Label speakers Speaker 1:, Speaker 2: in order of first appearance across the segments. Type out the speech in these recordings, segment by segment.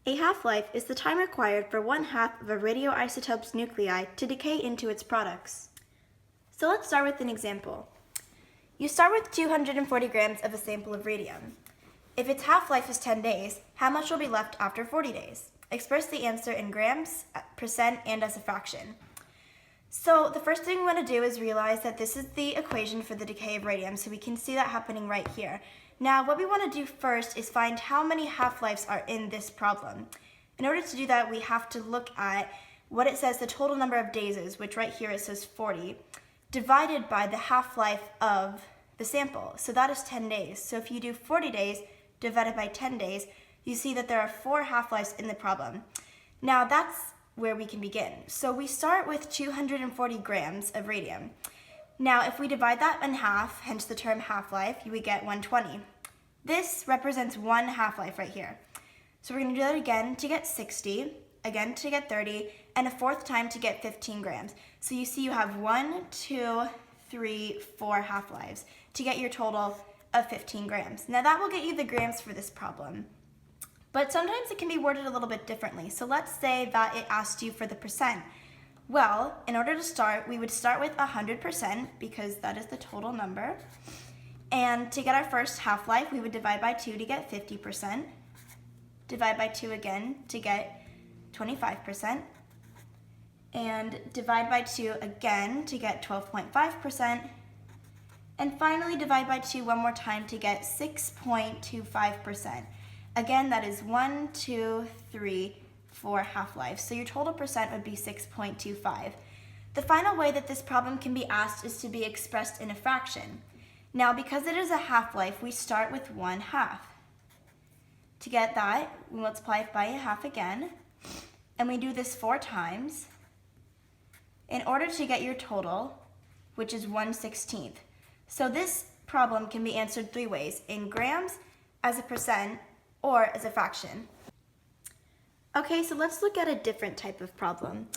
Speaker 1: A half-life is the time required for one half of a radioisotope's nuclei to decay into its products. So let's start with an example. You start with 240 grams of a sample of radium. If its half-life is 10 days, how much will be left after 40 days? Express the answer in grams, percent, and as a fraction. So the first thing we want to do is realize that this is the equation for the decay of radium, so we can see that happening right here. Now, what we want to do first is find how many half-lives are in this problem. In order to do that, we have to look at what it says the total number of days is, which right here it says 40, divided by the half-life of the sample. So that is 10 days. So if you do 40 days divided by 10 days, you see that there are 4 half-lives in the problem. Now that's where we can begin. So we start with 240 grams of radium. Now, if we divide that in half, hence the term half-life, you would get 120. This represents one half-life right here. So we're going to do that again to get 60, again to get 30, and a fourth time to get 15 grams. So you see you have 1, 2, 3, 4 half-lives to get your total of 15 grams. Now that will get you the grams for this problem. But sometimes it can be worded a little bit differently. So let's say that it asked you for the percent. Well, in order to start, we would start with 100% because that is the total number. And to get our first half-life, we would divide by 2 to get 50%. Divide by 2 again to get 25%. And divide by 2 again to get 12.5%. And finally divide by 2 one more time to get 6.25%. Again, that is 1, 2, 3, 4 half-lives. So your total percent would be 6.25. The final way that this problem can be asked is to be expressed in a fraction. Now, because it is a half-life, we start with 1/2. To get that, we multiply it by 1/2 again, and we do this 4 times in order to get your total, which is 1/16. So this problem can be answered 3 ways: in grams, as a percent, or as a fraction. Okay, so let's look at a different type of problem.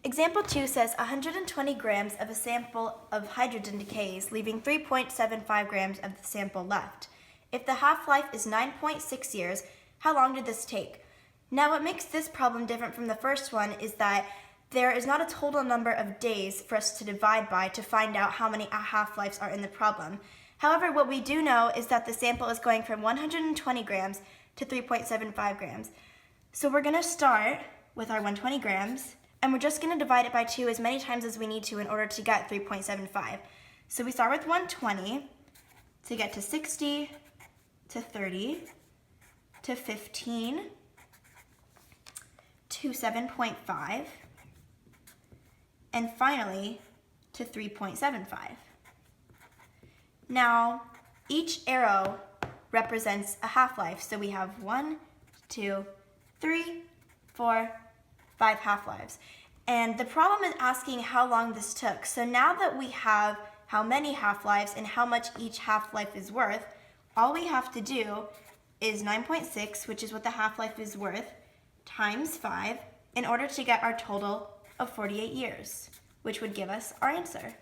Speaker 1: Example 2 says 120 grams of a sample of hydrogen decays, leaving 3.75 grams of the sample left. If the half-life is 9.6 years, how long did this take? Now, what makes this problem different from the first one is that there is not a total number of days for us to divide by to find out how many half-lives are in the problem. However, what we do know is that the sample is going from 120 grams to 3.75 grams. So we're going to start with our 120 grams, and we're just going to divide it by 2 as many times as we need to in order to get 3.75. So we start with 120 to get to 60, to 30, to 15, to 7.5, and finally to 3.75. Now, each arrow represents a half-life, so we have 1, 2, 3, 4, 5 half-lives. And the problem is asking how long this took. So now that we have how many half-lives and how much each half-life is worth, all we have to do is 9.6, which is what the half-life is worth, times 5, in order to get our total of 48 years, which would give us our answer.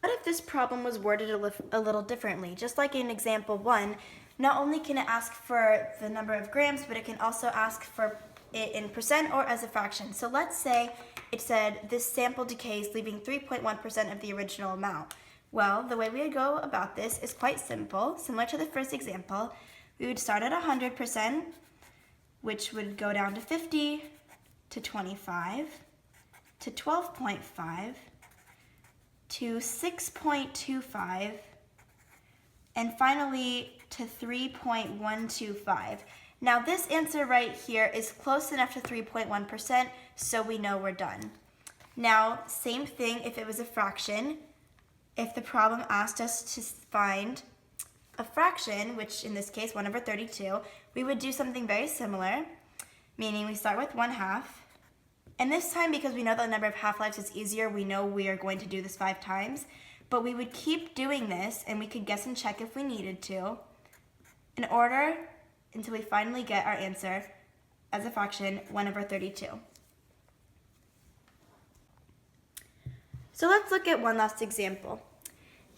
Speaker 1: What if this problem was worded a little differently? Just like in example 1, not only can it ask for the number of grams, but it can also ask for it in percent or as a fraction. So let's say it said this sample decays, leaving 3.1% of the original amount. Well, the way we would go about this is quite simple. Similar to the first example, we would start at 100%, which would go down to 50, to 25, to 12.5, to 6.25, and finally to 3.125. Now this answer right here is close enough to 3.1%, so we know we're done. Now, same thing if it was a fraction. If the problem asked us to find a fraction, which in this case 1/32, we would do something very similar, meaning we start with 1/2. And this time, because we know the number of half-lives is easier, we know we are going to do this 5 times. But we would keep doing this, and we could guess and check if we needed to, in order until we finally get our answer as a fraction, 1/32. So let's look at one last example.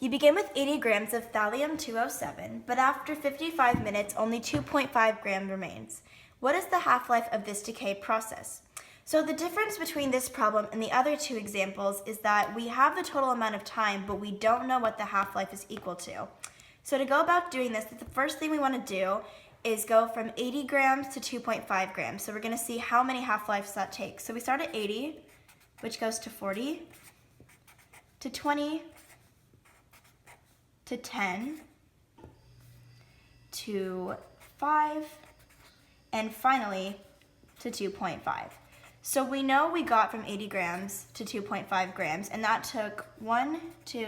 Speaker 1: You begin with 80 grams of thallium-207, but after 55 minutes, only 2.5 grams remains. What is the half-life of this decay process? So the difference between this problem and the other two examples is that we have the total amount of time, but we don't know what the half-life is equal to. So to go about doing this, the first thing we want to do is go from 80 grams to 2.5 grams. So we're going to see how many half-lives that takes. So we start at 80, which goes to 40, to 20, to 10, to 5, and finally to 2.5. So we know we got from 80 grams to 2.5 grams, and that took 1, 2,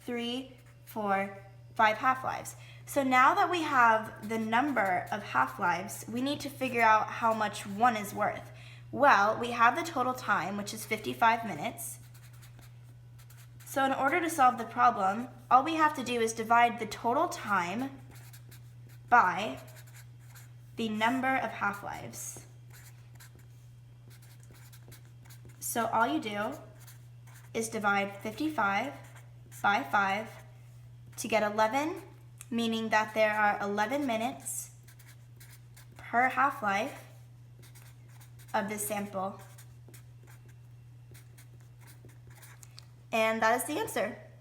Speaker 1: 3, 4, 5 half-lives. So now that we have the number of half-lives, we need to figure out how much one is worth. Well, we have the total time, which is 55 minutes. So in order to solve the problem, all we have to do is divide the total time by the number of half-lives. So all you do is divide 55 by 5 to get 11, meaning that there are 11 minutes per half-life of this sample. And that is the answer.